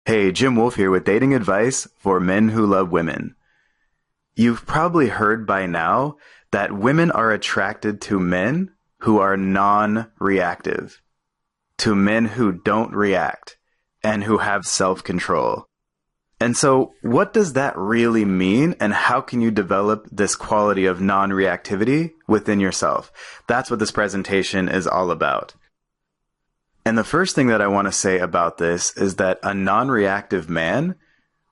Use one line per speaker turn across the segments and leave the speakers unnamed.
Hey, Jim Wolf here with dating advice for men who love women. You've probably heard by now that women are attracted to men who are non-reactive, to men who don't react and who have self-control. And so what does that really mean, and how can you develop this quality of non-reactivity within yourself? That's what this presentation is all about. And the first thing that I want to say about this is that a non-reactive man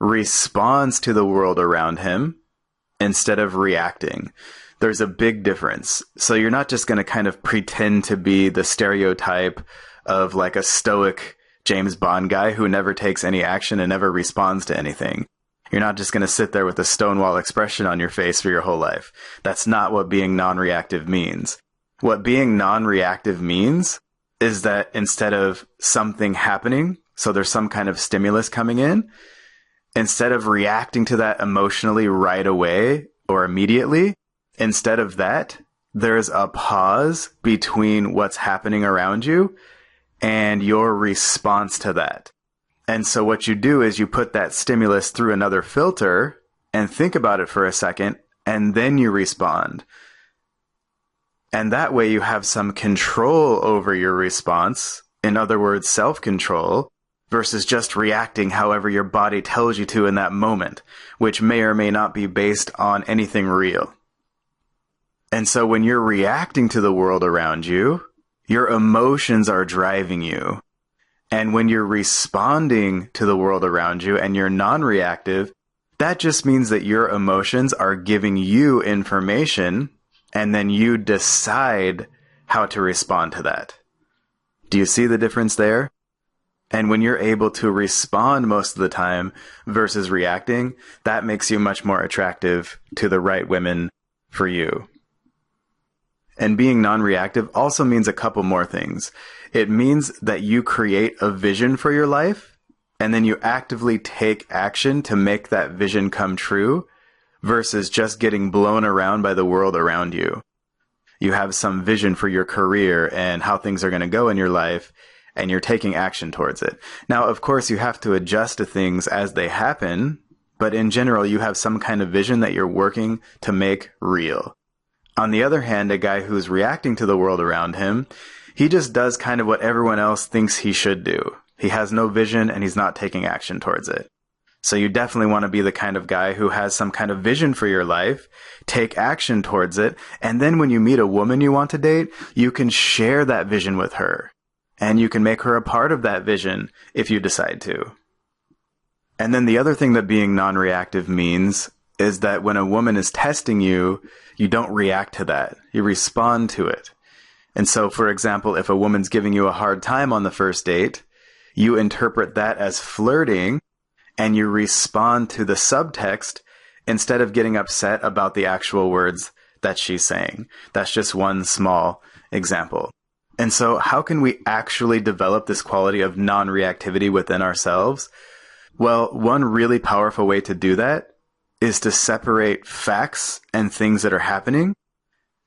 responds to the world around him instead of reacting. There's a big difference. So you're not just going to kind of pretend to be the stereotype of like a stoic James Bond guy who never takes any action and never responds to anything. You're not just going to sit there with a stonewall expression on your face for your whole life. That's not what being non-reactive means. What being non-reactive means is that instead of something happening, so there's some kind of stimulus coming in, instead of reacting to that emotionally right away or immediately, instead of that, there's a pause between what's happening around you and your response to that. And so what you do is you put that stimulus through another filter and think about it for a second, and then you respond. And that way you have some control over your response, in other words, self-control, versus just reacting however your body tells you to in that moment, which may or may not be based on anything real. And so when you're reacting to the world around you, your emotions are driving you. And when you're responding to the world around you and you're non-reactive, that just means that your emotions are giving you information, and then you decide how to respond to that. Do you see the difference there? And when you're able to respond most of the time versus reacting, that makes you much more attractive to the right women for you. And being non-reactive also means a couple more things. It means that you create a vision for your life, and then you actively take action to make that vision come true, versus just getting blown around by the world around you. You have some vision for your career and how things are going to go in your life, and you're taking action towards it. Now, of course, you have to adjust to things as they happen, but in general, you have some kind of vision that you're working to make real. On the other hand, a guy who's reacting to the world around him, he just does kind of what everyone else thinks he should do. He has no vision and he's not taking action towards it. So you definitely want to be the kind of guy who has some kind of vision for your life, take action towards it, and then when you meet a woman you want to date, you can share that vision with her. And you can make her a part of that vision if you decide to. And then the other thing that being non-reactive means is that when a woman is testing you, you don't react to that. You respond to it. And so, for example, if a woman's giving you a hard time on the first date, you interpret that as flirting, and you respond to the subtext instead of getting upset about the actual words that she's saying. That's just one small example. And so how can we actually develop this quality of non-reactivity within ourselves? Well, one really powerful way to do that is to separate facts and things that are happening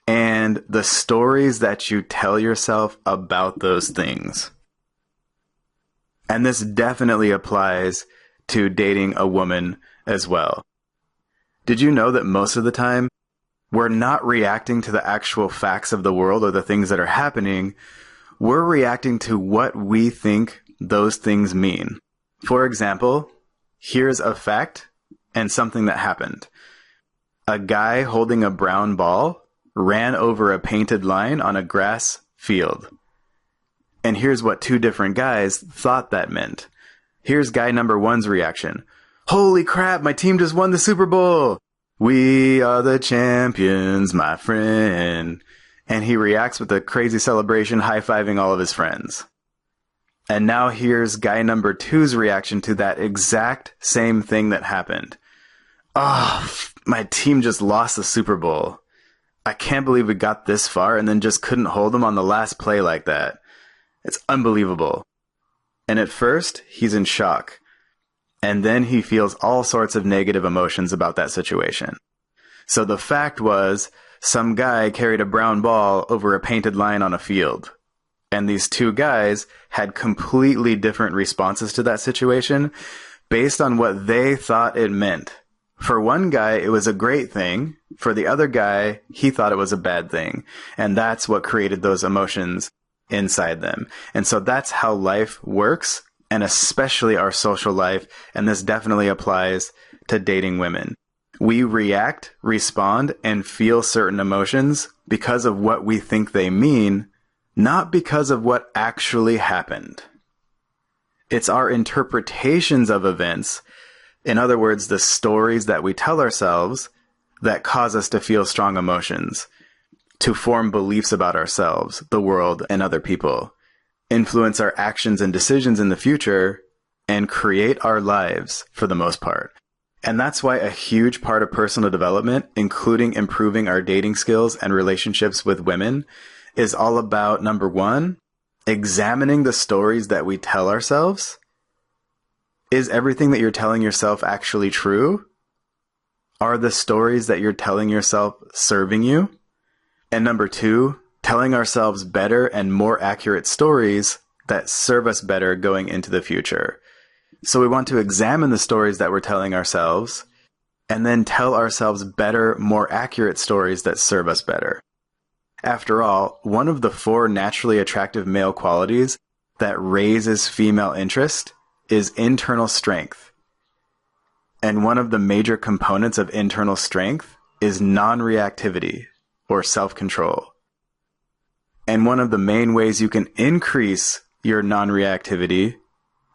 and the stories that you tell yourself about those things. And this definitely applies to dating a woman as well. Did you know that most of the time, we're not reacting to the actual facts of the world or the things that are happening. We're reacting to what we think those things mean. For example, here's a fact and something that happened. A guy holding a brown ball ran over a painted line on a grass field. And here's what two different guys thought that meant. Here's guy number one's reaction. Holy crap, my team just won the Super Bowl. We are the champions, my friend. And he reacts with a crazy celebration, high-fiving all of his friends. And now here's guy number two's reaction to that exact same thing that happened. Oh, my team just lost the Super Bowl. I can't believe we got this far and then just couldn't hold them on the last play like that. It's unbelievable. And at first, he's in shock. And then he feels all sorts of negative emotions about that situation. So the fact was, some guy carried a brown ball over a painted line on a field. And these two guys had completely different responses to that situation based on what they thought it meant. For one guy, it was a great thing. For the other guy, he thought it was a bad thing. And that's what created those emotions inside them. And so that's how life works, and especially our social life. And this definitely applies to dating women. We react, respond, and feel certain emotions because of what we think they mean, not because of what actually happened. It's our interpretations of events, in other words, the stories that we tell ourselves, that cause us to feel strong emotions, to form beliefs about ourselves, the world, and other people, influence our actions and decisions in the future, and create our lives for the most part. And that's why a huge part of personal development, including improving our dating skills and relationships with women, is all about, number one, examining the stories that we tell ourselves. Is everything that you're telling yourself actually true? Are the stories that you're telling yourself serving you? And number two, telling ourselves better and more accurate stories that serve us better going into the future. So we want to examine the stories that we're telling ourselves and then tell ourselves better, more accurate stories that serve us better. After all, one of the 4 naturally attractive male qualities that raises female interest is internal strength. And one of the major components of internal strength is non-reactivity, or self-control. And one of the main ways you can increase your non-reactivity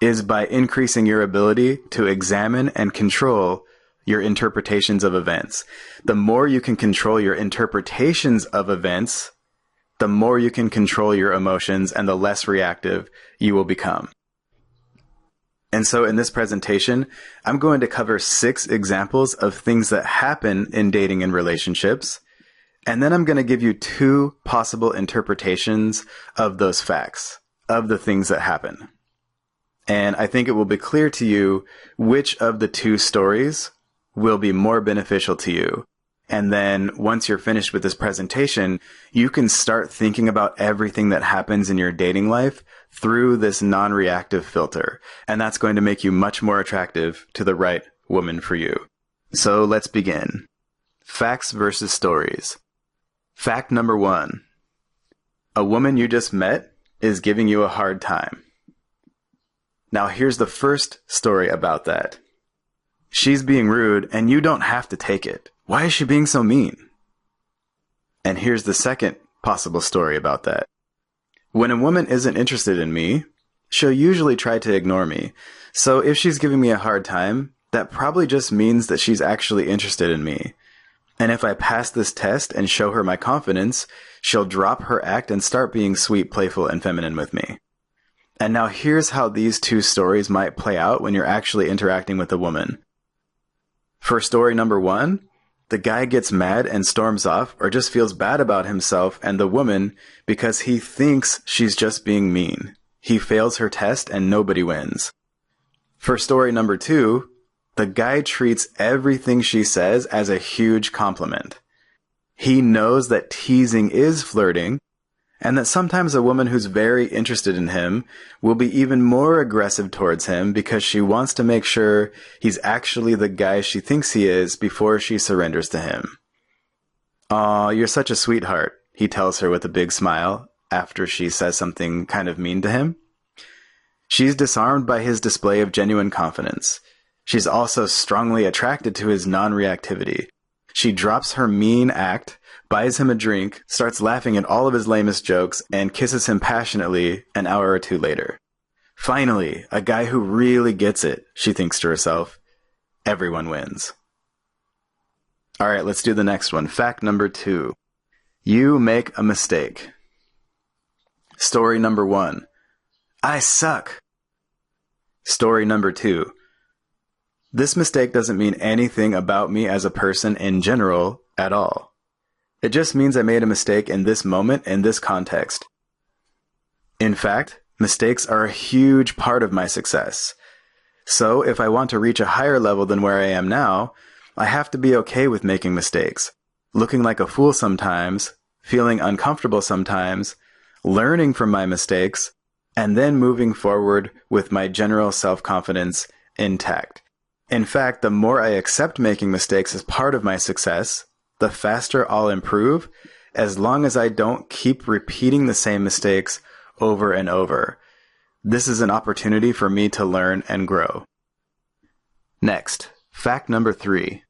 is by increasing your ability to examine and control your interpretations of events. The more you can control your interpretations of events, the more you can control your emotions and the less reactive you will become. And so in this presentation, I'm going to cover 6 examples of things that happen in dating and relationships. And then I'm going to give you 2 possible interpretations of those facts, of the things that happen. And I think it will be clear to you which of the 2 stories will be more beneficial to you. And then once you're finished with this presentation, you can start thinking about everything that happens in your dating life through this non-reactive filter. And that's going to make you much more attractive to the right woman for you. So let's begin. Facts versus stories. Fact number 1. A woman you just met is giving you a hard time. Now here's the first story about that. She's being rude and you don't have to take it. Why is she being so mean? And here's the second possible story about that. When a woman isn't interested in me, she'll usually try to ignore me. So if she's giving me a hard time, that probably just means that she's actually interested in me. And if I pass this test and show her my confidence, she'll drop her act and start being sweet, playful, and feminine with me. And now here's how these 2 stories might play out when you're actually interacting with a woman. For story number 1, the guy gets mad and storms off or just feels bad about himself and the woman because he thinks she's just being mean. He fails her test and nobody wins. For story number 2, the guy treats everything she says as a huge compliment. He knows that teasing is flirting, and that sometimes a woman who's very interested in him will be even more aggressive towards him because she wants to make sure he's actually the guy she thinks he is before she surrenders to him. "Aw, you're such a sweetheart," he tells her with a big smile after she says something kind of mean to him. She's disarmed by his display of genuine confidence. She's also strongly attracted to his non-reactivity. She drops her mean act, buys him a drink, starts laughing at all of his lamest jokes, and kisses him passionately an hour or 2 later. Finally, a guy who really gets it, she thinks to herself. Everyone wins. All right, let's do the next one. Fact number 2. You make a mistake. Story number 1. I suck. Story number 2. This mistake doesn't mean anything about me as a person in general at all. It just means I made a mistake in this moment, in this context. In fact, mistakes are a huge part of my success. So if I want to reach a higher level than where I am now, I have to be okay with making mistakes, looking like a fool sometimes, feeling uncomfortable sometimes, learning from my mistakes, and then moving forward with my general self-confidence intact. In fact, the more I accept making mistakes as part of my success, the faster I'll improve, as long as I don't keep repeating the same mistakes over and over. This is an opportunity for me to learn and grow. Next, fact number 3.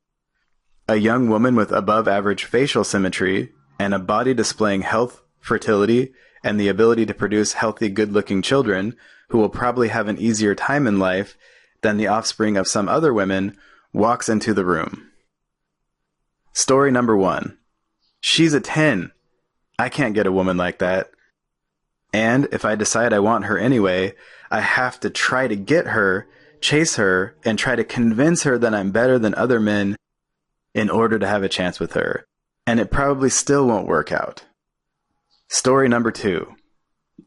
A young woman with above average facial symmetry and a body displaying health, fertility, and the ability to produce healthy, good-looking children who will probably have an easier time in life than the offspring of some other women walks into the room. Story number 1. She's a 10. I can't get a woman like that. And if I decide I want her anyway, I have to try to get her, chase her, and try to convince her that I'm better than other men in order to have a chance with her. And it probably still won't work out. Story number 2.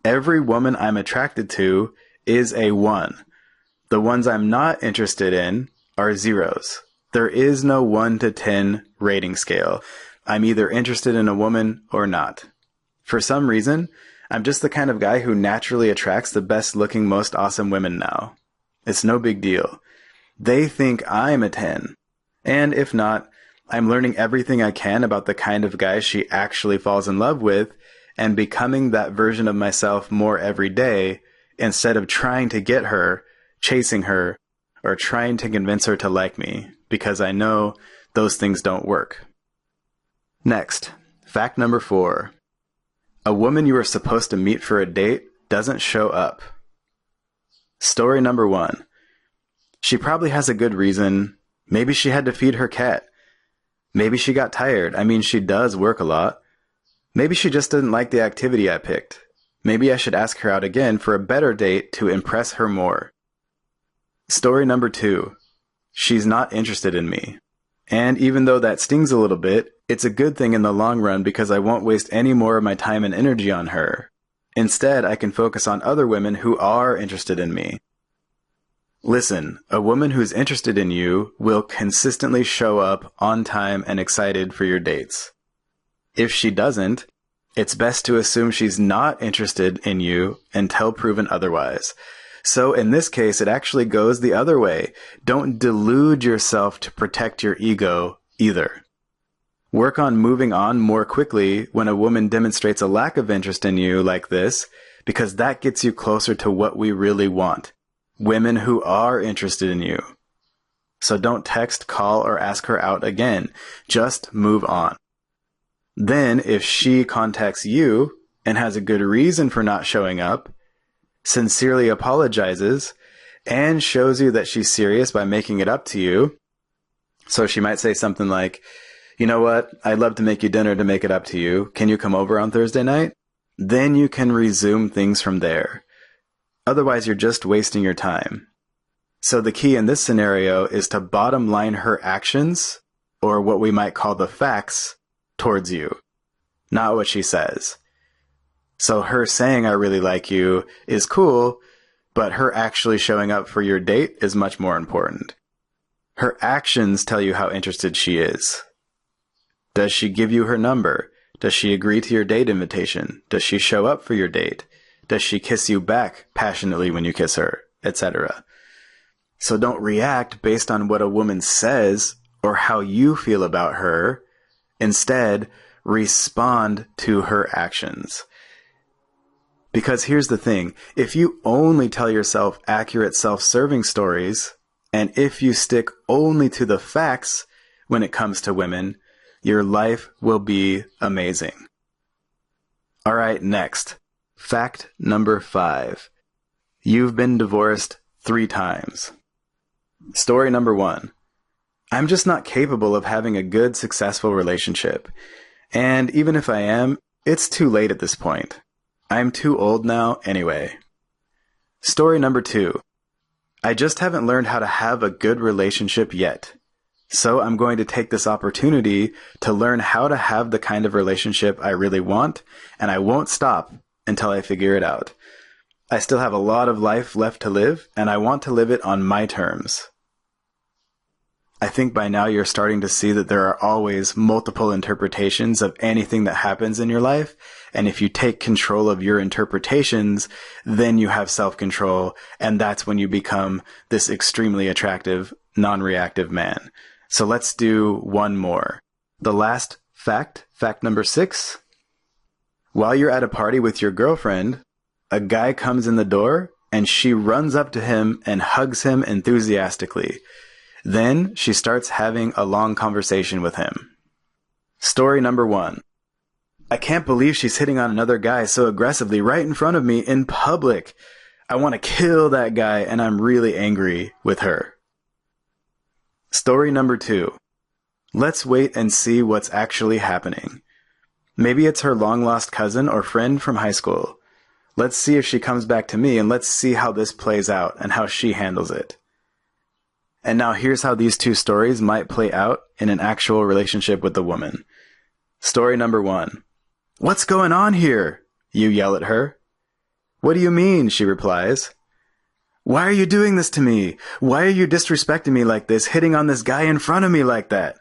Every woman I'm attracted to is a 1. The ones I'm not interested in are 0s. There is no 1 to 10 rating scale. I'm either interested in a woman or not. For some reason, I'm just the kind of guy who naturally attracts the best looking, most awesome women now. It's no big deal. They think I'm a 10. And if not, I'm learning everything I can about the kind of guy she actually falls in love with and becoming that version of myself more every day instead of trying to get her, chasing her, or trying to convince her to like me, because I know those things don't work. Next, fact number 4. A woman you were supposed to meet for a date doesn't show up. Story number 1. She probably has a good reason. Maybe she had to feed her cat. Maybe she got tired. I mean, she does work a lot. Maybe she just didn't like the activity I picked. Maybe I should ask her out again for a better date to impress her more. Story number 2. She's not interested in me. And even though that stings a little bit, it's a good thing in the long run because I won't waste any more of my time and energy on her. Instead, I can focus on other women who are interested in me. Listen, a woman who's interested in you will consistently show up on time and excited for your dates. If she doesn't, it's best to assume she's not interested in you until proven otherwise. So in this case, it actually goes the other way. Don't delude yourself to protect your ego either. Work on moving on more quickly when a woman demonstrates a lack of interest in you like this, because that gets you closer to what we really want. Women who are interested in you. So don't text, call, or ask her out again. Just move on. Then, if she contacts you and has a good reason for not showing up, sincerely apologizes, and shows you that she's serious by making it up to you. So she might say something like, you know what, I'd love to make you dinner to make it up to you. Can you come over on Thursday night? Then you can resume things from there. Otherwise, you're just wasting your time. So the key in this scenario is to bottom line her actions, or what we might call the facts, towards you, not what she says. So her saying I really like you is cool, but her actually showing up for your date is much more important. Her actions tell you how interested she is. Does she give you her number? Does she agree to your date invitation? Does she show up for your date? Does she kiss you back passionately when you kiss her, etc.? So don't react based on what a woman says or how you feel about her. Instead, respond to her actions. Because here's the thing, if you only tell yourself accurate self-serving stories, and if you stick only to the facts when it comes to women, your life will be amazing. All right, next. Fact number 5. You've been divorced 3 times. Story number 1. I'm just not capable of having a good, successful relationship. And even if I am, it's too late at this point. I'm too old now anyway. Story number 2. I just haven't learned how to have a good relationship yet. So I'm going to take this opportunity to learn how to have the kind of relationship I really want, and I won't stop until I figure it out. I still have a lot of life left to live, and I want to live it on my terms. I think by now you're starting to see that there are always multiple interpretations of anything that happens in your life. And if you take control of your interpretations, then you have self-control. And that's when you become this extremely attractive, non-reactive man. So let's do one more. The last fact number 6. While you're at a party with your girlfriend, a guy comes in the door and she runs up to him and hugs him enthusiastically. Then she starts having a long conversation with him. Story number 1. I can't believe she's hitting on another guy so aggressively right in front of me in public. I want to kill that guy and I'm really angry with her. Story number 2. Let's wait and see what's actually happening. Maybe it's her long-lost cousin or friend from high school. Let's see if she comes back to me and let's see how this plays out and how she handles it. And now here's how these two stories might play out in an actual relationship with the woman. Story number 1. What's going on here? You yell at her. What do you mean? She replies. Why are you doing this to me? Why are you disrespecting me like this, hitting on this guy in front of me like that?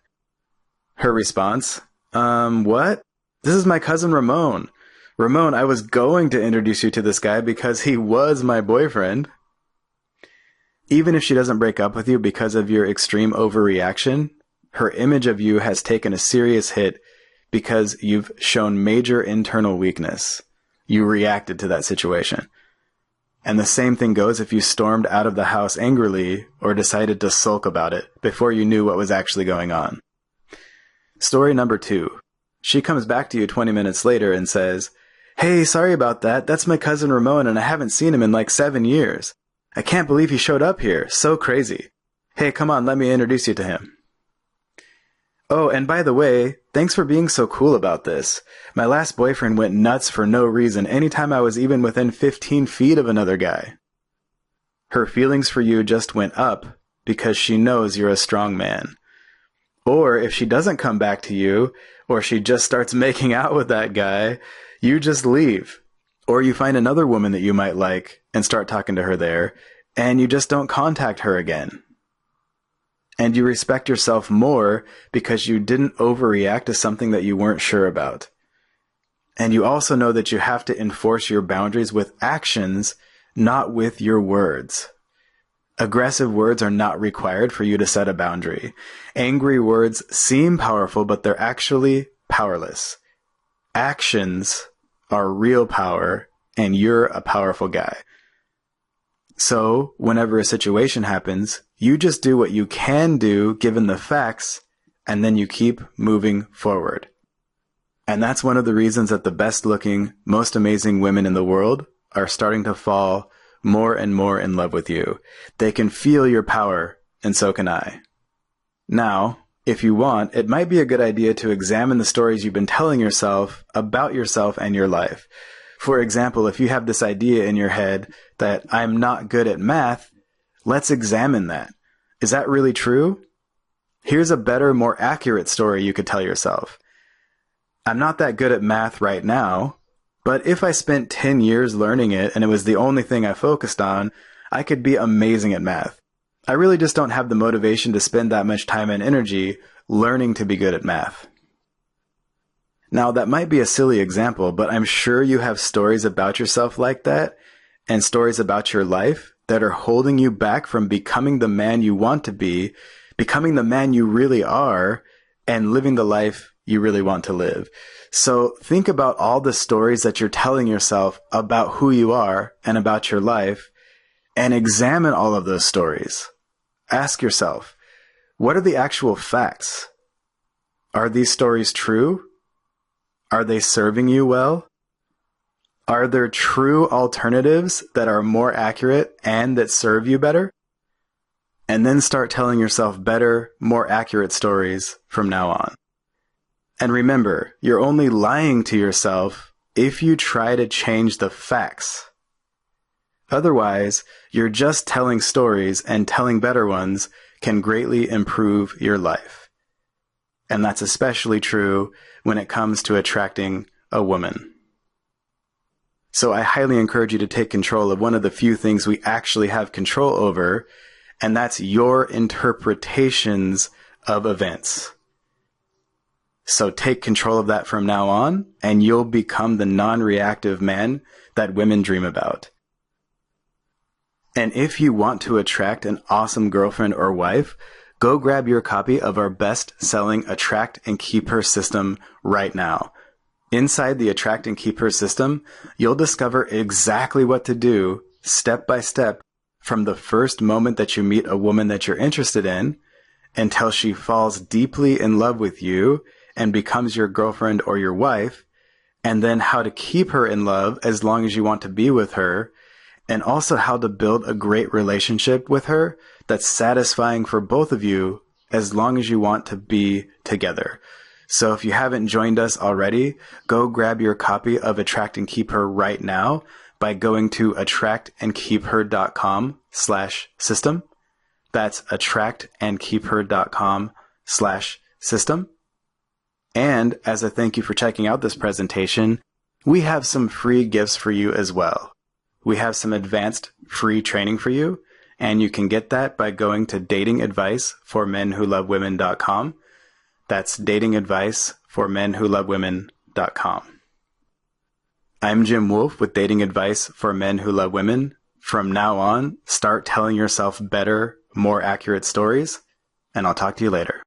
Her response, what? This is my cousin Ramon. Ramon, I was going to introduce you to this guy because he was my boyfriend. Even if she doesn't break up with you because of your extreme overreaction, her image of you has taken a serious hit because you've shown major internal weakness. You reacted to that situation. And the same thing goes if you stormed out of the house angrily or decided to sulk about it before you knew what was actually going on. Story number 2. She comes back to you 20 minutes later and says, Hey, sorry about that. That's my cousin Ramon and I haven't seen him in like 7 years. I can't believe he showed up here. So crazy. Hey, come on, let me introduce you to him. Oh, and by the way, thanks for being so cool about this. My last boyfriend went nuts for no reason anytime I was even within 15 feet of another guy. Her feelings for you just went up because she knows you're a strong man. Or if she doesn't come back to you, or she just starts making out with that guy, you just leave. Or you find another woman that you might like and start talking to her there, and you just don't contact her again. And you respect yourself more because you didn't overreact to something that you weren't sure about. And you also know that you have to enforce your boundaries with actions, not with your words. Aggressive words are not required for you to set a boundary. Angry words seem powerful, but they're actually powerless. Actions are real power, and you're a powerful guy. So, whenever a situation happens, you just do what you can do given the facts, and then you keep moving forward. And that's one of the reasons that the best-looking, most amazing women in the world are starting to fall more and more in love with you. They can feel your power, and so can I. Now, if you want, it might be a good idea to examine the stories you've been telling yourself about yourself and your life. For example, if you have this idea in your head that I'm not good at math, let's examine that. Is that really true? Here's a better, more accurate story you could tell yourself. I'm not that good at math right now, but if I spent 10 years learning it and it was the only thing I focused on, I could be amazing at math. I really just don't have the motivation to spend that much time and energy learning to be good at math. Now, that might be a silly example, but I'm sure you have stories about yourself like that and stories about your life that are holding you back from becoming the man you want to be, becoming the man you really are, and living the life you really want to live. So think about all the stories that you're telling yourself about who you are and about your life, and examine all of those stories. Ask yourself, what are the actual facts? Are these stories true? Are they serving you well? Are there true alternatives that are more accurate and that serve you better? And then start telling yourself better, more accurate stories from now on. And remember, you're only lying to yourself if you try to change the facts. Otherwise, you're just telling stories, and telling better ones can greatly improve your life. And that's especially true when it comes to attracting a woman. So I highly encourage you to take control of one of the few things we actually have control over, And that's your interpretations of events. So take control of that from now on, and you'll become the non-reactive man that women dream about. And if you want to attract an awesome girlfriend or wife, go grab your copy of our best-selling Attract and Keep Her system right now. Inside the Attract and Keep Her system, you'll discover exactly what to do step by step from the first moment that you meet a woman that you're interested in until she falls deeply in love with you and becomes your girlfriend or your wife, and then how to keep her in love as long as you want to be with her, and also how to build a great relationship with her that's satisfying for both of you as long as you want to be together. So if you haven't joined us already, go grab your copy of Attract and Keep Her right now by going to attractandkeepher.com/system. That's attractandkeepher.com/system. And as a thank you for checking out this presentation, we have some free gifts for you as well. We have some advanced free training for you, and you can get that by going to datingadviceformenwholovewomen.com. That's datingadviceformenwholovewomen.com. I'm Jim Wolf with Dating Advice for Men Who Love Women. From now on, start telling yourself better, more accurate stories, and I'll talk to you later.